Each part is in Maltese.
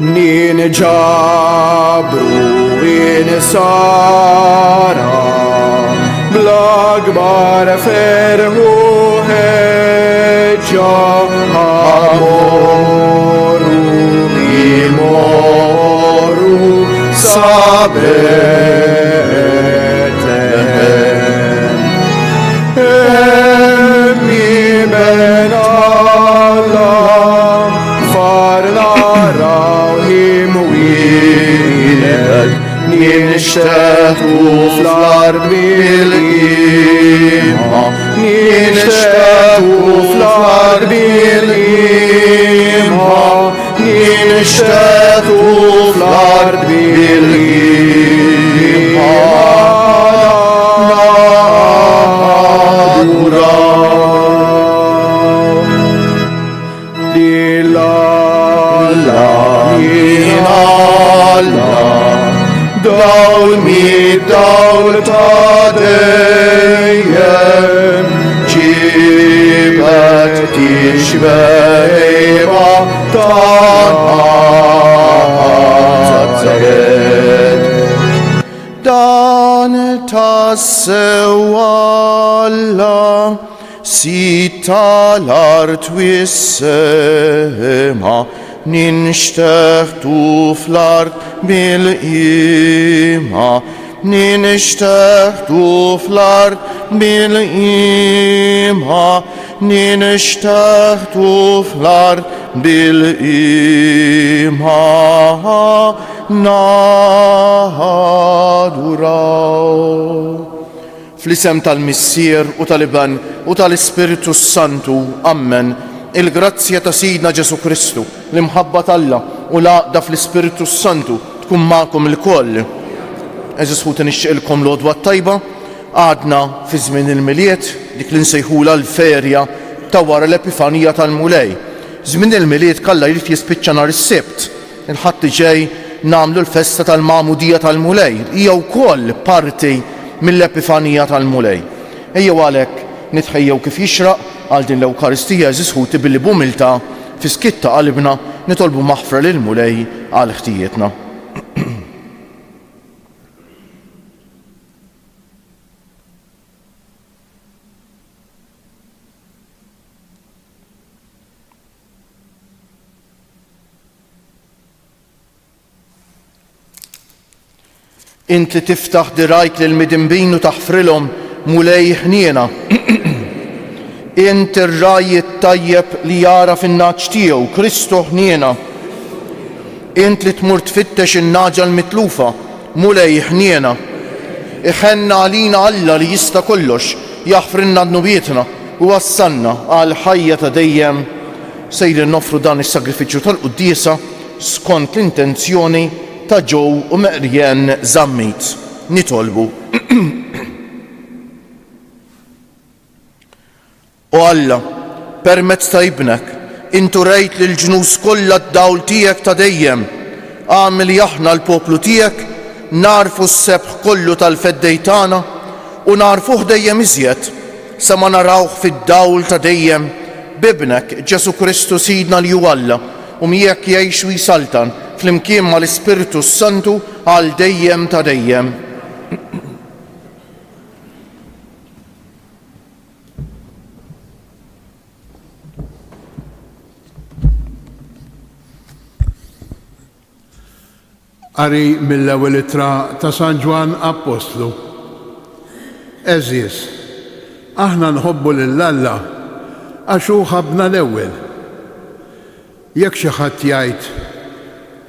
Nin ġabru in sara Blagbar ferħu ħeġġa Amoru imoru sabeten Emmi ben Allah farna rawhim wilet Ninxteħu fl-ard bil-ima Ninxteħu fl-ard bil-ima Ninxteħu fl-ard bil-ima Naduraw Lillallah Dawl mi dawl ta' dejjem ġibet tixbejba ta'zzajed Dan tassew Alla si tal-art wis-sema Ninxteħtu fl-art bil-ima Ninxteħtu fl-art bil-ima Ninxteħtu fl-art bil-ima Naduraw Fl-isem tal-Missier u tal-Iban u tal-Ispiritu Santu, Amen. Il-grazzja ta' Sidna Ġesu Kristu, l-imħabba tal-Alla u l-għaqda fl-Ispiritu Santu tkun magħkom il-koll. Eżis ħuti nixtieqilkom l-għodwa tajba, għadna fi żmien il-miliet dik li nsejħula l-ferja ta' wara l-Epifanija tal-Mulej. Żmien il-miliet kalla jrid jispiċċa nhar is-Sibt. Il-ħadd ġej nagħmlu l-festa tal-Magħmudija tal-Mulej, hija wkoll parti mill-Epifanija tal-Mulej. Ejjew għalhekk nitħejjew kif jixraq għal din l-Ewkaristija eżis ħuti billi b'umiltà fi skitta qalbna nitolbu maħfra lil Mulej għal ħtijietna. Inti tiftaħ dirajk lil midinbin u taħfrilhom Mulej ħniena. Inti r-raj tajjeb li jara fin-naġġ tiegħu Kristu ħniena. Int li tmur tfittex in-naġa l-mitlufa Mulej ħniena. Iħenna għalina Alla li jista' kollox jaħfrilna d-nubietna u wassalna għal ħajja ta' dejjem. Sejrin nofru dan is-sagrifiċċju tal-quddiesa skont l-intenzjoni ta' Ġew u Meqrien Żammit. Nitolbu. U Alla, permezz ta' ibnek, intu rejt lil ġnus kollha d-dawl tiegħek ta' dejjem. Għamil aħna l-poplu tiegħek narfu s-sebħ kollu tal-feddej tagħna u narfuh dejjem iżjed sa ma narawh fid-dawl ta' dejjem b'ibnek Ġesu Kristu Sidna li hu Alla u miegħek jgħix u jsaltan flimkien mal-Ispiritu Santu għal dejjem ta' dejjem. Qari mill-ewwel ittra ta' San Ġwan Apostlu. Eżies, aħna nħobbu lil Alla għax hu ħabna l-ewwel. Jekk xi ħadd jgħid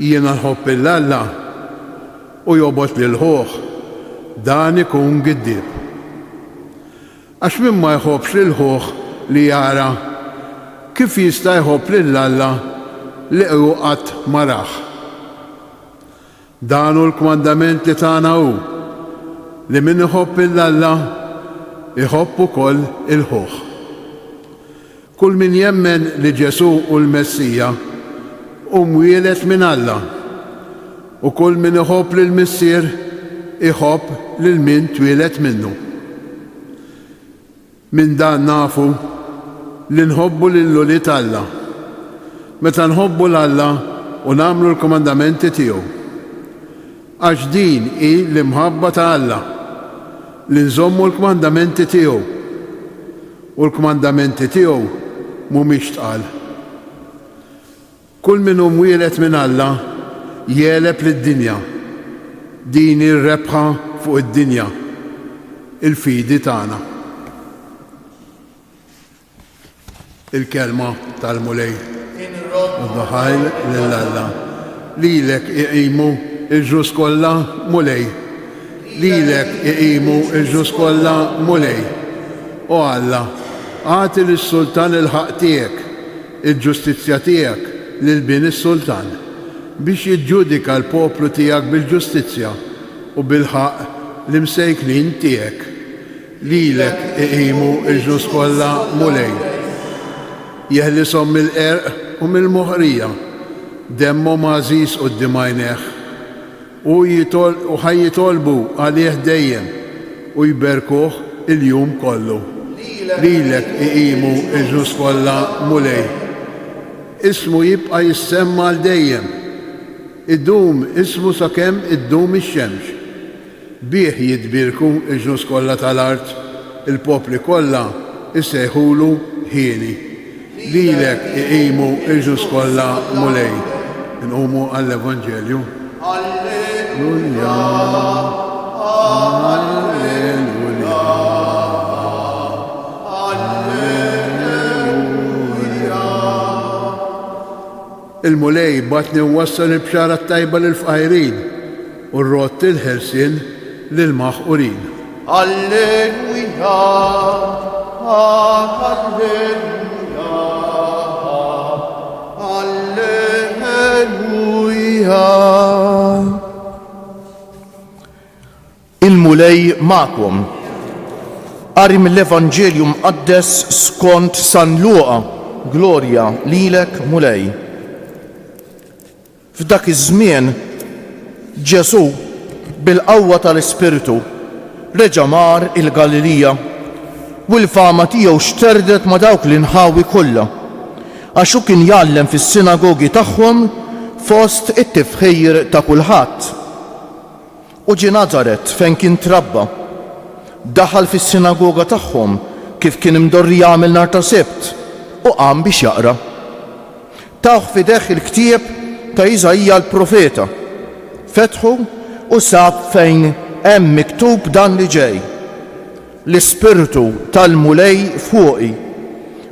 jiena nħobb lill-Alla u jogħbod lil ħuh, dan ikun giddib. Għax min ma jħobbx lil ħuh li jara, kif jista' jħobb lill-Alla li hu qatt ma rah. Dan hu l-kmandament li tagħna hu li min iħobb lill-Alla iħobb ukoll il-ħuh. Kull min jemmen li Ġesu hu l-Messija hu mwieled minn Alla u kull min iħobb lill-Missier iħobb lil min twieled minnu. Minn dan nafu li nħobbu lill-Ulied Alla. Meta nħobbu l-Alla u nagħmlu l-komandamenti tiegħu. Għax din hi l-imħabba ta' Alla li nżommu l-komandamenti tiegħu u l-komandamenti tiegħu mhumiex tqal. Kull min hu mwieled minn Alla jeleb lid-dinja. Din ir-rebħa fuq id-dinja, il-fidi tagħna. Il-kelma tal-mulej. Daħal lill-Alla. Lilek iqimu il-ġus kollha mulej. Lilek iqimu il-ġus kollha mulej. O Alla, għati lis-sultan il-ħaq tiegħek, il-ġustizzja tiegħek lil bin is-sultan biex jiġġudika l-poplu tiegħek bil-ġustizzja u bil-ħaq l-imsejklin tiegħek. Lilek iqimu il-ġus kollha mulej. Jeħlisom mill-qerq u mill-moħrija, demmhom għażiż quddiem għajnejh u ħajjitolbu għalih dejjem u jberkuh il-jum kollu. Lilek iqimu il-ġus kollha mulej. Ismu jibqa' jissemma għal dejjem. Iddum ismu sakemm iddum ix-xemx. Bih jitbirku il-ġus kollha tal-art, il-popli kollha isejħulu ħieni. Lilek iqimu il-ġus kollha mulej. Nqumu għall-Evanġelju. Alleluja, alleluja, alleluja. Il-mulej batni wassal il-bxara tajba lil-fqajrin u r-rott il-ħelsien lil-maħqurin. Alleluja, alleluja. Il-mulej ma'kom. Qari mill-Evanġelju mqaddes skont San Luqa. Glorja lilek mulej. F'dak iż-żmien Ġesu bil-qawwa tal-Ispiritu reġa' mar il-Galilija u l-fama tiegħu xterdet ma' dawk l-inħawi kollha għax hu kien jgħallem fis-sinagogi tagħhom fost it-tifħir ta' kulħadd. U ġie Nażaret fejn kien trabba. Daħal fis-sinagoga tagħhom kif kien imdorri jagħmel nhar ta' Sibt u qam biex jaqra. Tawh f'idejh il-ktieb ta' Iżajja l-profeta. Fetħu u sab fejn hemm miktub dan li ġej. L-Ispirtu tal-mulej fuqi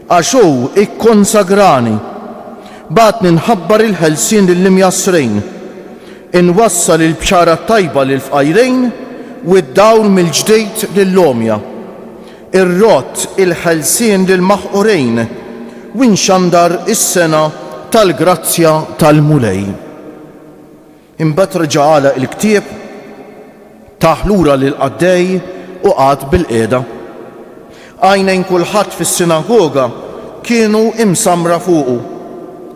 għax hu ikkonsagrani. Batni nħabbar il-ħelsien lill-imjasrin, inwassal il-bxara tajba lill-fqajrejn u d-dawl mill-ġdejt lill-omja. Ir-rott il-ħelsien lill-maħqurejn u nxandar is-sena tal-grazzja tal-mulej. Imbagħad reġa' għala il-ktieb taħ lura lill-qaddej u qgħad bil-qiegħda. Għajnejn kulħadd fis-sinagoga kienu imsamra fuqu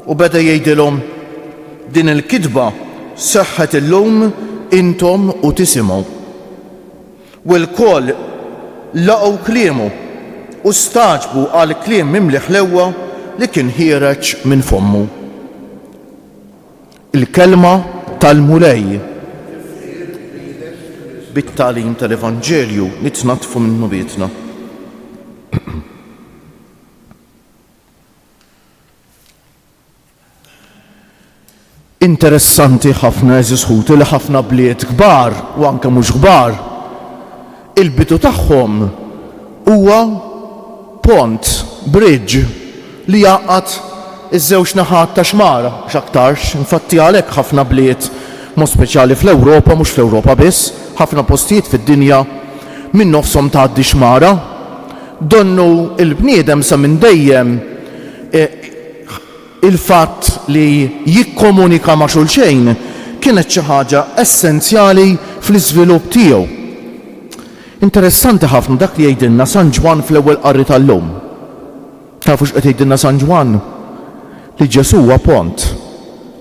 u beda jgħidilhom din il-kidba seħħet illum intom u tisimgħu. U l-koll laqgħu kliemu u staġbu għal kliem mimli ħlewwa li kien ħireġ minn fommu. Il-kelma tal-mulej. Bit-tagħlim tal-Evanġelju nitnatfu minnu bietna. Interessanti ħafna eżisħuti li ħafna bliet kbar u anke mhux kbar. Il-bidu tagħhom huwa pont, bridge li jaqgħad iż-żewġ naħat ta' xmara x'aktarx, infatti għalhekk ħafna bliet mod speċjali fl-Ewropa, mhux fl-Ewropa biss, ħafna postijiet fid-dinja minn nofshom tgħaddi xmara. Donnu il-bniedem sa minn dejjem il-fatt li jikkomunika ma' xulxejn kienet xi ħaġa essenzjali fl-iżvilupp tiegħu. Interessanti ħafna dak li jgħidilna San Ġwan fl-ewwel qarri tal-lum. Tafu x'qed jgħidilna San Ġwan? Li Ġesu huwa pont,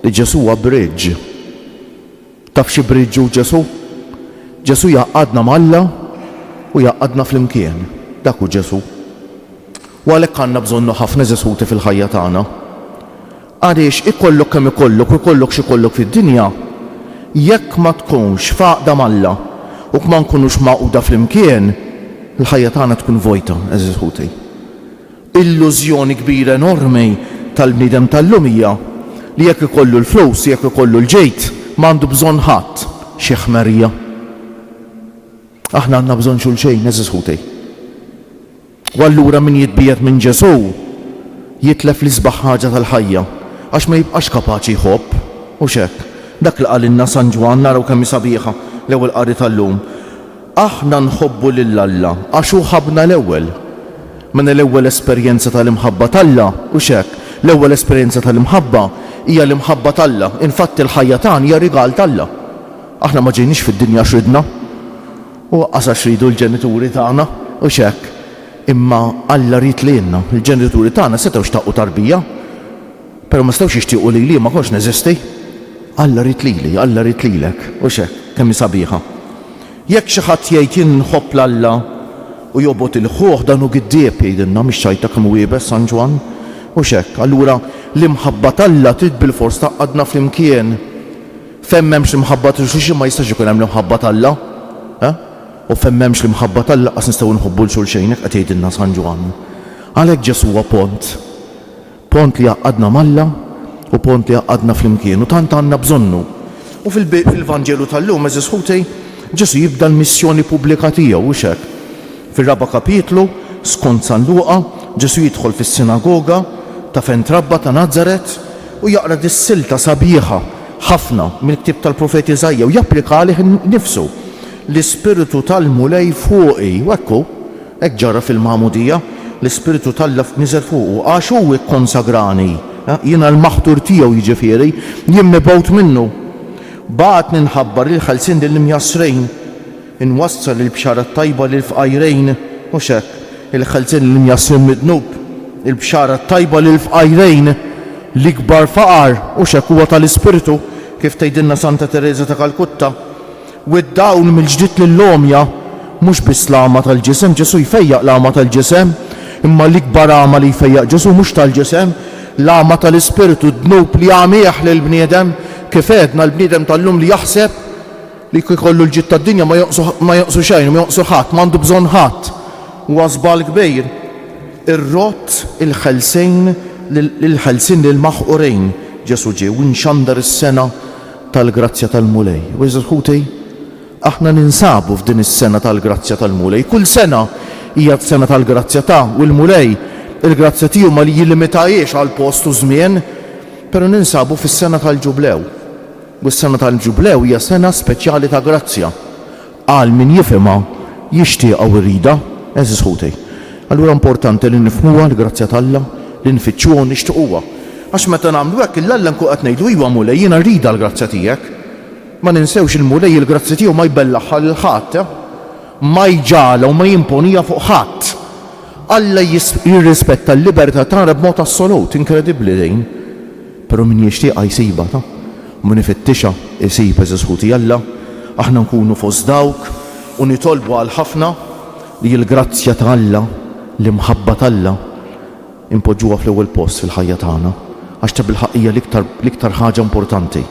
li Ġesu huwa bridge. Taf xi bridge hu Ġesu? Ġesu jaqgħadna mal-Alla u jaqgħadna flimkien. Dak hu Ġesu. U għalhekk għandna bżonnu ħafna eżisħuti fil-ħajja tagħna. Għaliex ikollok kemm ikollok u ikollok x'ikollok fid-dinja, jekk ma tkunx faqda malla u ma nkunux maquda flimkien, il-ħajja tagħna tkun vojta, eżiż ħutej. Illużjoni kbira enormi tal-bniedem tal-lum hija li jekk ikollu l-flus, jekk ikollu l-ġejt, m'għandu bżonn ħadd xi ħmerija. Aħna għandna bżonn xulxejn, eżiż ħutej. U allura min jitbiet minn Ġesu jitlef l-isbaħ ħaġa tal-ħajja għax ma jibqax kapaċi jħobb u xek. Dak li qalilna San Ġwan naraw kemm sabiħa l-ewwel qari tal-lum. Aħna nħobbu lill-Alla għax hu ħabna l-ewwel. Minn l-ewwel esperjenza tal-imħabba tal-Alla u xek. L-ewwel esperjenza tal-imħabba hija l-imħabba tal-Alla. Infatti l-ħajja tagħna hija rigal tal-Alla. Aħna ma ġejniex fid-dinja xridna u qasa xridu l-ġenituri tagħna u xek. Imma Alla rid lilna, il-ġenituri tagħna setgħu xtaqqu tarbija, però ma stgħux jixtiequ lili ma konx neżisti. Alla rid lili, Alla rid lilek, u xek, kemm sabiħa. Jekk xi ħadd jgħid jien nħobb l-Alla u jobgħod il-ħuħ dan hu giddieb jgħidilna mhix xajta kemm wiebes San Ġwan, u xek. Allura l-imħabba tal-Alla trid bil-fors taqgħadna flimkien. Femm m'hemmx imħabba xulxin ma jistax ikun hemm l-imħabba tal-Alla. U femmemx li mħabba tal-laqas nistgħu nħobbu l-xulxejnek qed jgħidilna San Ġwan. Għalhekk Ġesu huwa pont li jaqadna malla u pont li jaqadna flimkien u tant għandna bżonnu. U fil-Vanġelu tal-lum eżis ħutej Ġesu jibda l-missjoni pubblika tiegħu u xek. Fir-raba' kapitlu skont San Luqa Ġesu jidħol fis-sinagoga ta' fejn trabba ta' Nażaret u jaqra dis-silta sabiħa ħafna mill-ktieb tal-Profeti Iżajja u japplika għalih nifsu. L-ispiritu tal-mulej fuqi, u hekk ġara fil-Magħmudija, l-ispiritu tal-laf niżel fuqu, għax hu ikkonsagrani, jiena l-maħtur tiegħu jiġifieri, jien mibgħut minnu. Baqgħet ninħabbar il-ħelsien lill-imjasrejn, inwassal il-bxara tajba lill-fqajrejn, u xekk il-ħelsien lill-imjasrin midnub, il-bxara tajba lill-fqajrejn, l-ikbar faqar, u xekk huwa tal-ispiritu, kif tgħidilna Santa Teresa ta' Kalkutta. U d-dawn mill-ġdid lill-lomja mhux biss l-għama tal-ġisem, Ġesu jfejjaq l-għama tal-ġisem, imma l-ikbar għama li jfejjaq Ġesu mhux tal-ġisem, l-għama tal-ispiritu d-dnub li għamieħ lill-bniedem kif għedna l-bniedem tal-lum li jaħseb li jkollu l-ġid tad-dinja ma joqsu xejn, ma joqsu ħadd, m'għandu bżonn ħadd. Huwa żball kbir. Ir-rott il-ħelsejn lill-maħqurejn Ġesu ġie u nxandar is-sena tal-grazzja tal-mulej. U eżis ħutej aħna ninsabu f'din is-sena tal-grazzja tal-mulej. Kull sena hija sena tal-grazzja u l-mulej il-grazzja tiegħu ma li jilimitajiex għal post u żmien, però ninsabu fis-sena tal-ġublew. U s-sena tal-ġublew hija sena speċjali ta' grazzja. Għal min jifhimha jixtieq u jrida, eżis ħutej. Allura importanti li nifhmuha l-grazzja tal-Alla, li nfittxuha u nixtiequha. Għax meta nagħmlu hekk il-Alla nkun qed ngħidu iva mulej jiena rrida l-grazzja tiegħek. Ma ninsewx il-mulej il-grazzja tiegħu ma jbellaħħa lil ħadd, ma jġala u ma jimponija fuq ħadd. Alla jirrispetta l-libertà tagħna b'mod assolut, inkredibbli dejn. Però min jixtieqha jsiba ta' u min ifittixa jsib eżis ħuti Alla, aħna nkunu fost dawk u nitolbu għal ħafna li l-grazzja ta' Alla, l-imħabba tal-Alla impoġġuha fl-ewwel post fil-ħajja tagħna għax ta' bil-ħaqija l-iktar ħaġa importanti.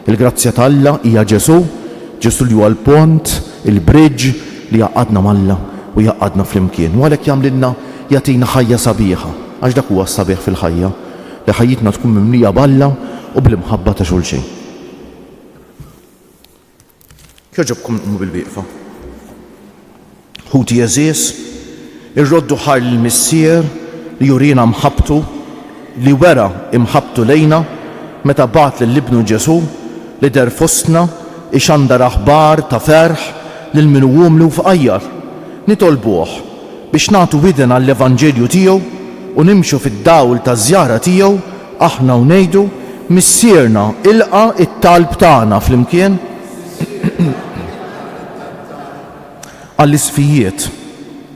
Il-grazzja ta' Alla hija Ġesu li huwa l-pont, il-bridge li jaqadna mal-Alla u jaqadna flimkien. U għalhekk jagħmlilna jagħtina ħajja sabiħa, għax dak huwa s-sabiħ fil-ħajja, li ħajjitna tkun mimlija b'Alla u bl-imħabba ta' xulxejn. Kjoġobkom nqummu bil-wieqfa. Ħuti eżies, irroddu ħar l-missier li jurina mħabtu, li wera imħabtu lejna meta bagħat lill-ibnu Ġesu li der fostna ixandar aħbar ta' ferħ lil min humlu f'qajjar. Nitolbuh biex nagħtu widen għall-Evanġelju tiegħu u nimxu fid-dawl taż-żjara tiegħu aħna u ngħidu missierna ilqa' it-talb tagħna flimkien għall-isfijiet,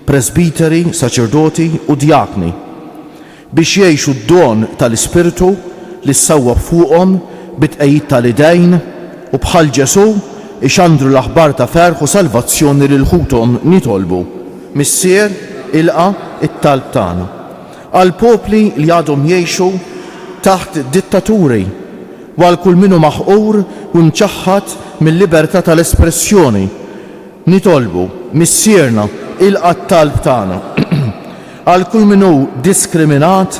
presbiteri, saċerdoti u djakni biex jgħixu d-don tal-Ispirtu li ssawwaq fuqhom bit-tqejjid tal-idejn u bħal Ġesu ixandru l-aħbar ta' ferħ u salvazzjoni lil ħuthom nitolbu. Missier ilqa' it-talb tagħna. Għal popli li għadhom jgħixu taħt dittaturi u għal kull minnu maħqur u mċaħħat mill-libertà tal-espressjoni. Nitolbu missierna il-qattal tagħna għal kull minnu diskriminat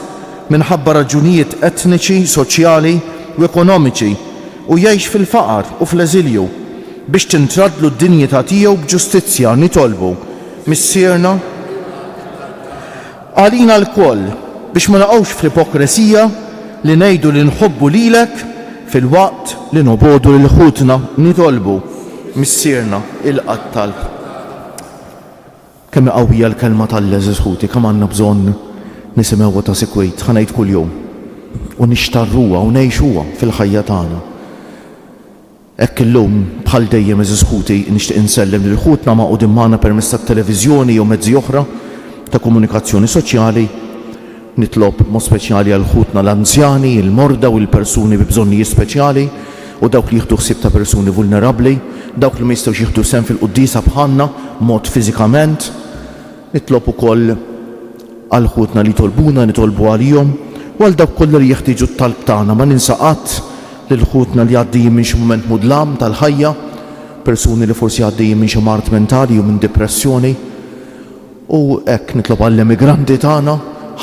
minħabba raġunijiet etniċi, soċjali u ekonomiċi u jgħix fil-faqar u fl-eżilju biex tintradlu d-dinjità tiegħu b'ġustizzja. Nitolbu missierna għalina l-koll biex ma naqgħux fl-ipokresija li ngħidu li nħobbu lilek fil-waqt li nobodu lil ħutna. Nitolbu missierna il-qattal. Kemm qawwija l-kelma tal-leżiż ħuti, kemm għandna bżonn nisimgħuha ta' sikwit, ħanejt kuljum u nixtarruha u ngħixuha fil-ħajja tagħna. Hekk illum bħal dejjem eżiż ħuti nixtieq insellem lil ħutna ma' qudiem magħna permezz tat-televiżjoni jew mezzi oħra ta' komunikazzjoni soċjali. Nitlob mod speċjali għal ħutna l-anzjani, il-morda u l-persuni bi bżonnijiet speċjali u dawk li jieħdu ħsieb ta' persuni vulnerabbli, dawk li ma jistgħux jieħdu sehem fil-qudiesa bħalna mod fiżikament. Nitlob ukoll għal ħutna li tolbuna nitolbu għalihom u għal dawk kollha li jeħtieġu t-talb tagħna. Ma ninsa qatt lil ħutna li għaddejjin minn xi mument mudlam tal-ħajja, persuni li forsi għaddejjin minn xi mart mentali u minn depressjoni. U hekk nitlob għall-immigranti tagħna,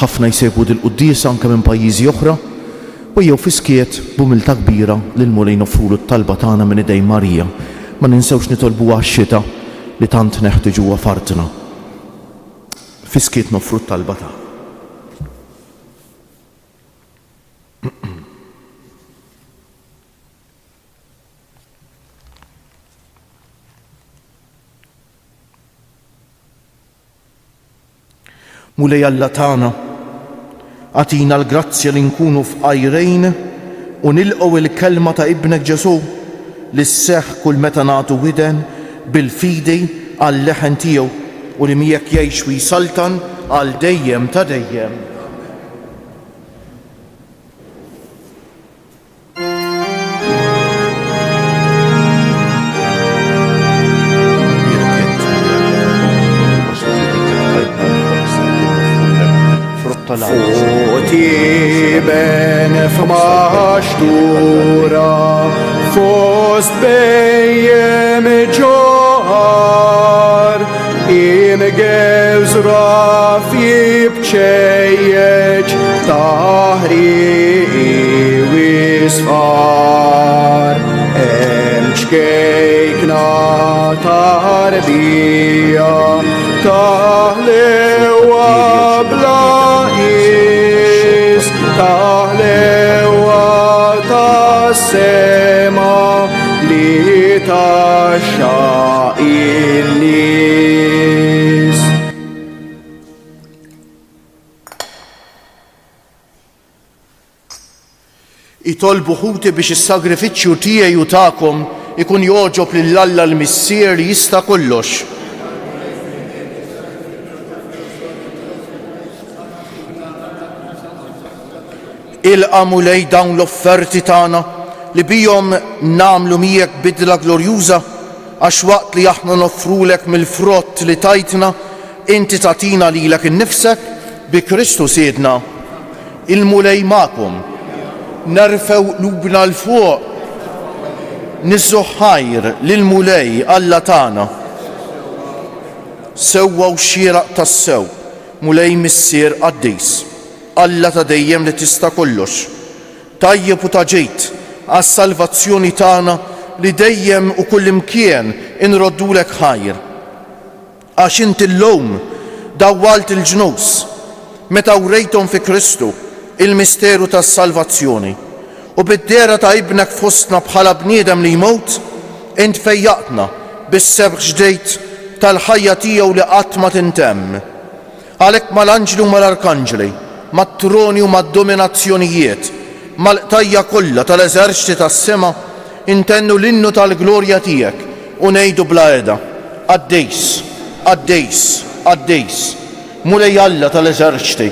ħafna jsegwu dil-quddiesa anke minn pajjiżi oħra, u jew fiskiet b'umiltà kbira lil mulej nofrulu t-talba tagħna minn idejn Marija. Ma ninsewx nitolbu għax-xita li tant neħtieġuha fartna. Fiskiet nofru t-talba tagħna. Mulej Alla tagħna, għatina l-grazzja li nkunu f'qajrejn u nilqgħu il-kelma ta' ibnek Ġesu li sseħħ kull meta nagħtu widen bil-fidi għall-leħen tiegħu u li miegħek jgħix u jsaltan għal dejjem ta' dejjem. Foti ben f'maħxtura fost bejjem ġoħar imgewż raf jibċejjeġ taħri wisfar emċkejkna tarbija taħlewa blaqis taħlewa tas-sema li taxxa in-nies. Itolbu ħuti biex is-sagrifiċċju tiegħi u tagħkom ikun joġob lill-Alla l-Missier li jista' kollox. Ilqa' mulej dawn l-offerti tagħna li bihom nagħmlu miegħek bidla glorjuża għax waqt li aħna noffrulek mill-frott li tajtna inti tagħtina lilek innifsek bi Kristu siedna. Il-mulej magħkom. Nerfew qlubna l fuq niżżu ħajr lill-mulej Alla tagħna. Sewwa xieraq tas-sew, mulej missier qaddis, Alla ta' dejjem li tista' kollox. Tajjeb u ta' ġejt għas-salvazzjoni tagħna li dejjem u kull imkien inroddulek ħajr. Għax inti llum dawwalt il-ġnus meta wrejthom fi Kristu il-misteru tas-salvazzjoni u bid-dera ta' ibnek fostna bħala bniedem li jmut int fejjaqtna bis-sebħ ġdejt tal-ħajja tiegħu li qatt ma tintemm. Għalhekk mal-anġli u mal-arkanġli, mat-troni u mad-dominazzjonijiet, mal-qtajja kollha tal-eżerċiti tas-sema intennu l-innu tal-glorja tiegħek u ngħidu bla qiegħda: Qaddejs, qaddejs, qaddejs, mulej Alla tal-eżerċiti,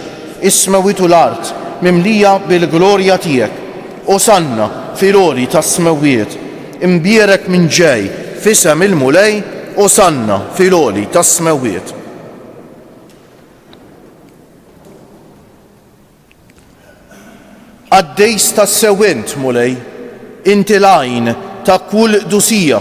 is-smawiet u l-art mimlija bil-glorja tiegħek. Osanna fil-għoli tas-smawiet, imbierek minn ġej f'isem il-mulej, osanna fil-għoli tas-smawiet. Għaddejs tas-sewwent mulej, inti l-għajn ta' kull qdusija.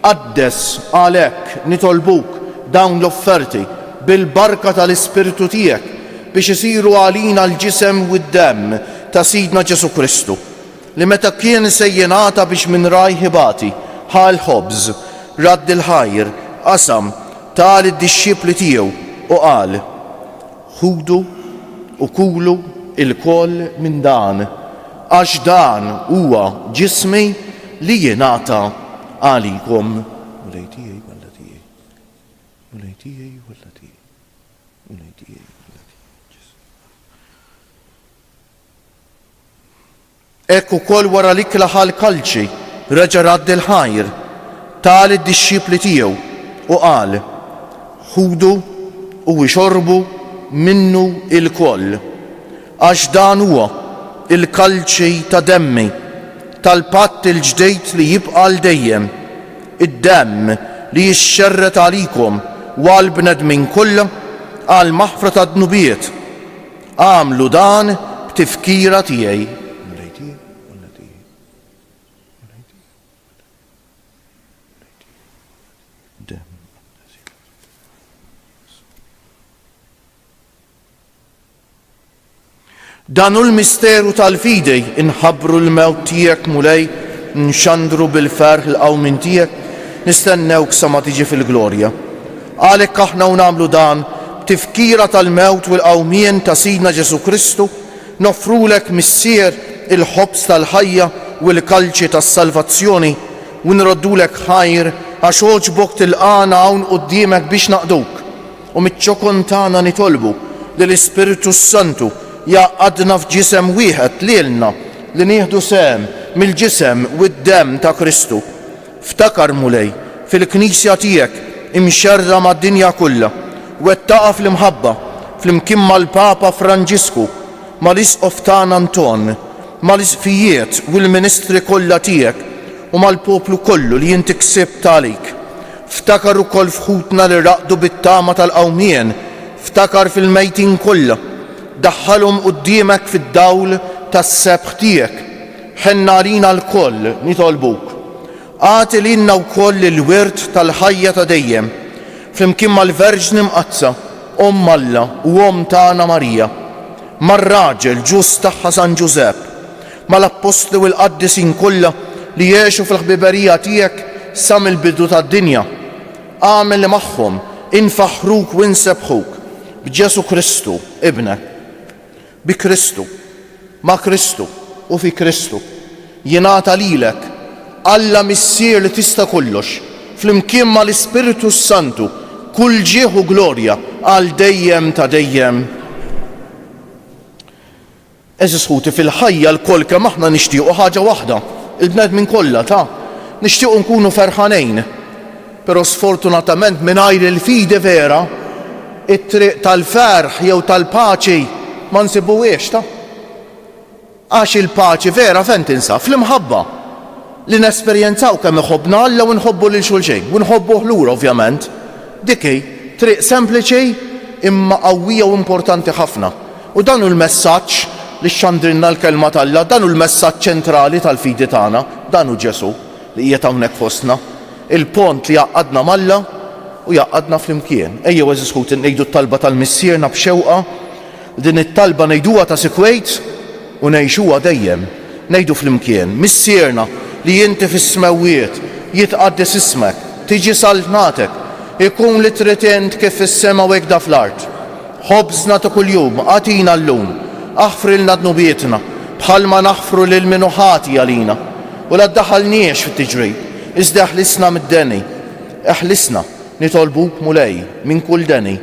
Qaddes għalhekk nitolbuk dawn l-offerti bil-barka tal-Ispiritu tiegħek biex isiru għalina l-ġisem u d-demm ta' Sidna Ġesu Kristu, li meta kien se jingħata biex minn raj ħibati ħal ħobż radd il-ħajr qasam tal id-dixxipli tiegħu u qal: ħudu u kulu il-koll minn dan, għax dan huwa ġismi li jingħata għalikom. Mulej tiegħi walla tiegħi, mulej tiegħi walla tiegħi, mulej tiegħi walla tiegħi. Hekk ukoll wara l-ikla ħal kalċi reġa' radd il-ħajr tal id-dixxipli tiegħu u qal: ħudu u ixorbu minnu il-koll, għax dan huwa il-kalċi ta' demmi tal-patt il-ġdejt li jibqa' l dejjem, id-demm li jixxerret għalikom u għall-bnedmin kollha għal maħfra ta' dnubiet. Għamlu dan b'tifkira tiegħi. Danu l-misteru tal-fidej inħabbru l-mewt tiegħek mulej, nxandru bil-ferħ l-qawmin tiegħek, nistennewk sa ma tiġi fil-glorja. Għalhekk aħna nagħmlu dan b'tifkira tal-mewt u l-qawmien ta' Sidna Ġesu Kristu, nofrulek missier il-ħobs tal-ħajja u l-kalċi tas-salvazzjoni u nroddulek ħajr għax oġbok tilqana hawn quddiemek biex naqduk u miċ-ċokon tagħna nitolbu lill-Ispiritu Santu jaqadna f'ġisem wieħed lilna li nieħdu sehem mill-ġisem u d-demm ta' Kristu. Ftakar mulej fil-Knisja tiegħek imxerra mad-dinja kollha, wettaqa fl-imħabba flimkien mal-Papa Franġisku, mal-Isqof tagħna Anton, mal-isfijiet u l-ministri kollha tiegħek u mal-poplu kollu li inti ksibt għalik. Ftakar ukoll fħutna li raqdu bit-tama tal-qawmien, ftakar fil-mejtin kollha, daħħalhom quddiemek fid-dawl tas-sebħ tiegħek. Ħenna għalina l-koll nitolbuk. Għati lilna wkoll il-wirt tal-ħajja ta' dejjem, flimkien mal-Verġni Mqazza, Alla u tagħna Marija, mar-raġel ġust tagħha San Ġusepp, mal-Apostli u l-Qaddisin kollha li jgħixu fil-ħbiberija tiegħek sa mill-bidu tad-dinja. Għamel li magħhom infaħruk u nsebħuk b'Ġesu Kristu ibnek. Bi Kristu, ma' Kristu u fi Kristu jingħata lilek Alla missier li tista' kollox, flimkien mal-Ispiritu Santu, kull ġieħ u glorja għal dejjem ta' dejjem. Eżis ħuti fil-ħajja l-koll kemm aħna nixtiequ ħaġa waħda, il-bnedmin kollha nixtiequ nkunu ferħanejn, però sfortunatament mingħajr il-fidi vera, it-triq tal-ferħ jew tal-paċi ma nsibuhiex għax il-paċi vera fejn tinsab fl-imħabba li nesperjenzaw kemm iħobbna Alla u nħobbu lil xulxejn u nħobbuh lura ovvjament. Dikki triq sempliċi imma qawwija u importanti ħafna. U dan hu l-messaġġ li xandrilna l-kelma tal-Alla, dan hu l-messaġġ ċentrali tal-fidi tagħna, dan hu Ġesu li qiegħed hawnhekk fostna, il-pont li jaqadna mal-Alla u jaqadna flimkien. Ejjew eżis ħut ngħidu t-talba tal-missierna b'xewqa, din it-talba ngħiduha ta' sikwejt u ngħixuha dejjem. Ngħidu flimkien, missierna li inti fis-smewwiet jitqaddis ismek, tiġi saltnatek, ikun li trid int kif fis-sema u hekk da fl-art. Ħobżna ta' kuljum għatina llum, aħfrilna dnubietna bħalma naħfru lil min hu ħati għalina u la ddaħħalniex fit-tiġrib, iżda eħlisna mid-deni. Eħlisna nitolbuk mulej minn kull deni.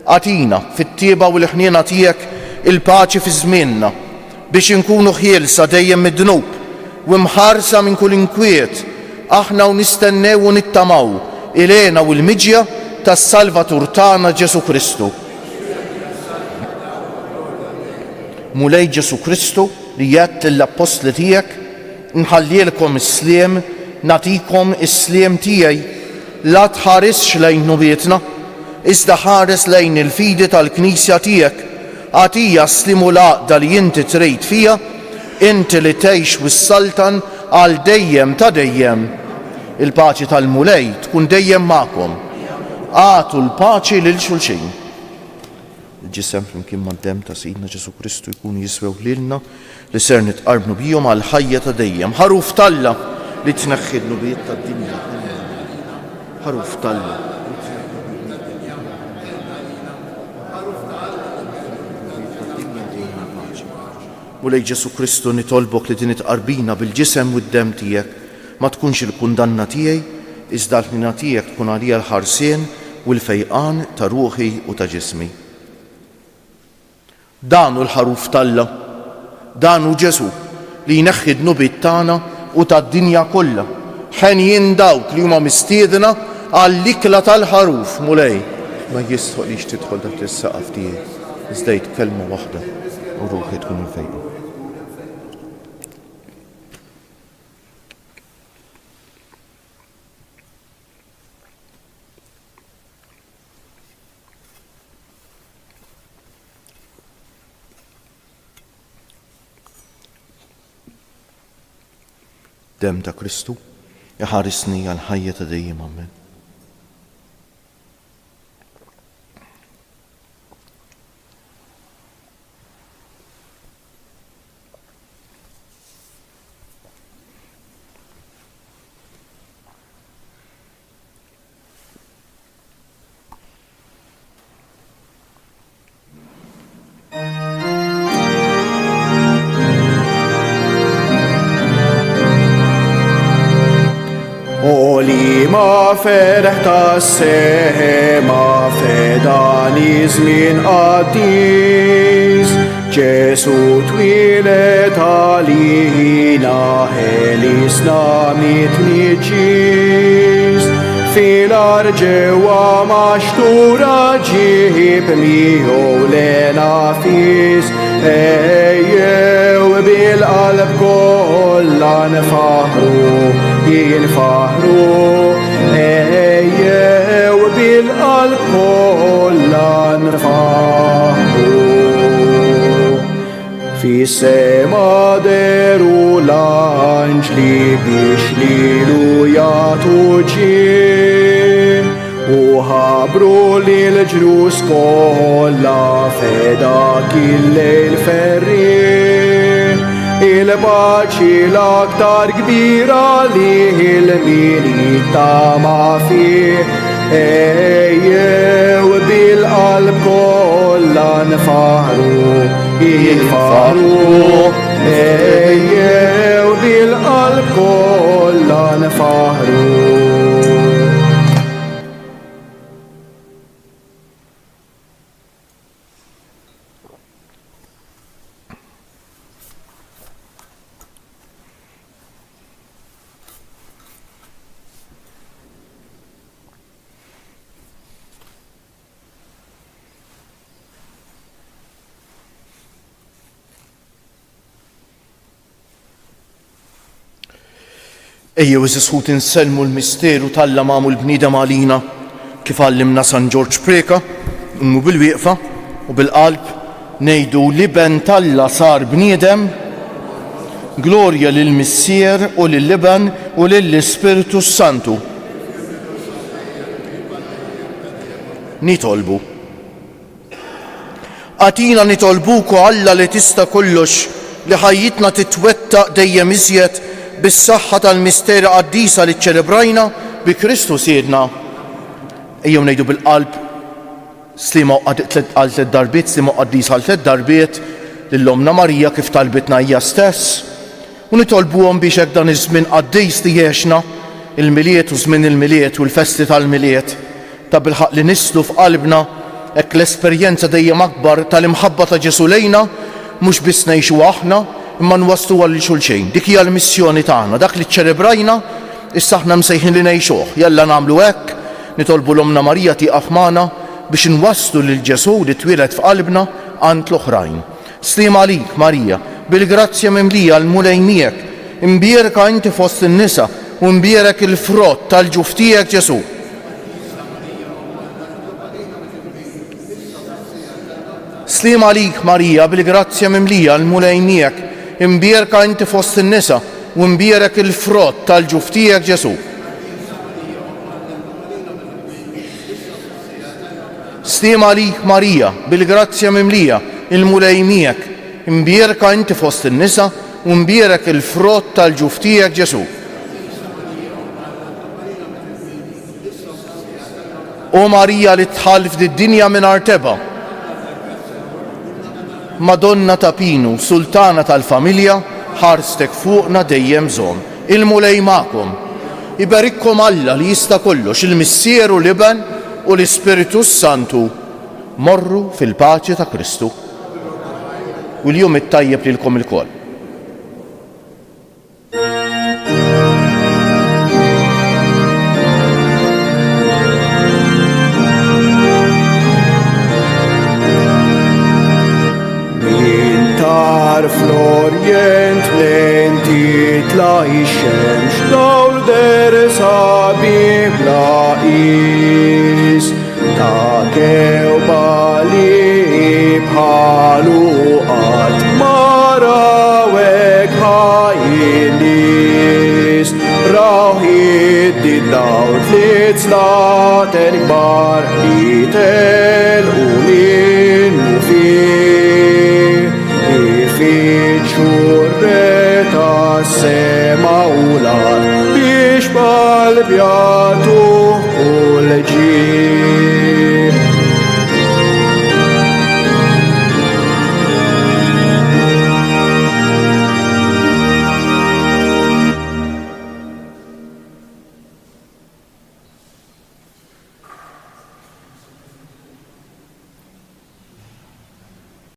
Għatina fit-tieba u l-ħniena tiegħek il-paċi fi żmienna biex inkunu ħielsa dejjem mid-dnub u mħarsa minn kull inkwiet, aħna u nistennew u nittamaw ilena u l-miġja tas-Salvatur tagħna Ġesu Kristu. Mulej Ġesu Kristu li jgħid lill-Apostli tiegħek, nħallilkom is-sliem, nagħtikom is-sliem tiegħi, la tħaresx lejn nubietna, iżda ħares lejn il-fidi tal-Knisja tiegħek, għatija slim u l-għaqda li inti trid fija inti li tgħix wis-Sultan għal dejjem ta' dejjem. Il-paċi tal-Mulej tkun dejjem magħkom. Għatu l-paċi lil xulxin. Il-ġisem flimkien mad-dem ta' Sidna Ġesu Kristu jkun jiswew lilna li ser nitqarbnu bihom għal ħajja ta' dejjem. Ħaruf talla li tneħħi l-nubijiet tad-dinja. Ħaruf talla. Mulej Ġesu Kristu nitolbok li din itqarbina bil-ġisem u d-dem tiegħek ma tkunx il-kundanna tiegħi, iżda l-ħnina tiegħek tkun għalija l-ħarsien u l-fejqan ta' ruħi u ta' ġismi. Dan hu l-ħaruf talla, dan hu Ġesu li jneħħi d-nubiet tagħna u tad-dinja kollha. Ħenjin dawk li huma mistiedna għall-ikla tal-ħaruf mulej. Ma jistħoqlix tidħol taħt is-saqaf tiegħi. Iżdejt kelma waħda u ruħi tkun il-fejqan. Dem ta' Kristu iħarisni għal ħajja ta' dejjem. Amen. Oli ma ferħ ta' sema fedani żmien qaddis, Ġesu twilet għalina ħelisna mitniġis. Fil-arġewa maxtura ġib miħu l-nafis, ejjew bil-qalb kollha nfaħru, jinfaħru, ejjew bil-qalb kollha nfaħru. Fis-sema deru l-anġli biex lilu jagħtu ġien u ħabru lil ġrus kollha fedak il-lejl ferrien. Il-paċi l-aktar kbira li il-min jittama fih, ejjew bil-qalb kollha nfaħru, jinfaħru, ejjew bil-qalb kollha nfaħru. Ejjew iżisħut inselmu l-misteru tal-la mamu l-bniedem għalina kif għallimna San George Preka, immu bil-wieqfa u bil-qalb ngħidu liben tal-la sar bniedem, glorja lill-Missier u lill-liben u lill-Ispiritu Santu. Nitolbu. Għatina nitolbuku Alla li tista' kollox li ħajjitna titwettaq dejjem iżjed bis-saħħa tal-misteri qaddisa li ċċelebrajna bi Kristu siedna. Ejjew ngħidu bil-qalb slima għal 3 darbiet, slima qaddisa għal 3 darbiet lill-Omna Marija kif talbitna hija stess, u nitolbuhom biex hekk dan iż-żmien qaddis li jgħixna il-miliet u żmien il-miliet u l-festi tal-miliet ta' bilħaq li nislu f'qalbna hekk l-esperjenza dejjem akbar tal-imħabba ta' Ġesu lejna, mhux biss ngħixu aħna imma nwaslu għal xulxejn. Dik hija l-missjoni tagħna, dak li ċċelebrajna issa aħna msejħin li ngħixuh. Jalla nagħmlu hekk, nitolbu l-Omna Marija tieqaf magħna biex inwasslu lil Ġesu li twieled f'qalbna għand l-oħrajn. Sliem għalik Marija, bil-grazzja mimlija l-mulej miegħek, imbierka inti fost in-nisa u mbierek il-frott tal-ġuf tiegħek Ġesu. Sliem għalik Marija, bil-grazzja mimlija l-mulej miegħek, imbierka inti fost in-nisa u mbierek il-frott tal-ġuf tiegħek Ġesu. Stima għalik Marija, bil-grazzja mimlija, il-mulejmijek, imbierka inti fost in-nisa u mbierek il-frott tal-ġuf tiegħek Ġesu. O Marija li tħall f'did-dinja mingħajr teba, Madonna ta' Pinu, Sultana tal-familja, ħarstek fuqna dejjem żomm. Il-mulej magħkom. Iberikkom Alla li jista' kollox, il-Missieru Liben u l-Ispiritu Santu. Morru fil-paċi ta' Kristu. U l-jum it-tajjeb lilkom ilkoll. Fl-Orient lejn titla' ix-xemx dawl deres ħabib laqis ta' kewbali bħalu qatt ma rawek ħajlis rawħid id-dawl tlitzlaten kbar li telqu minnu fih Fiċurre ta' sema u l-art biex bal-bjad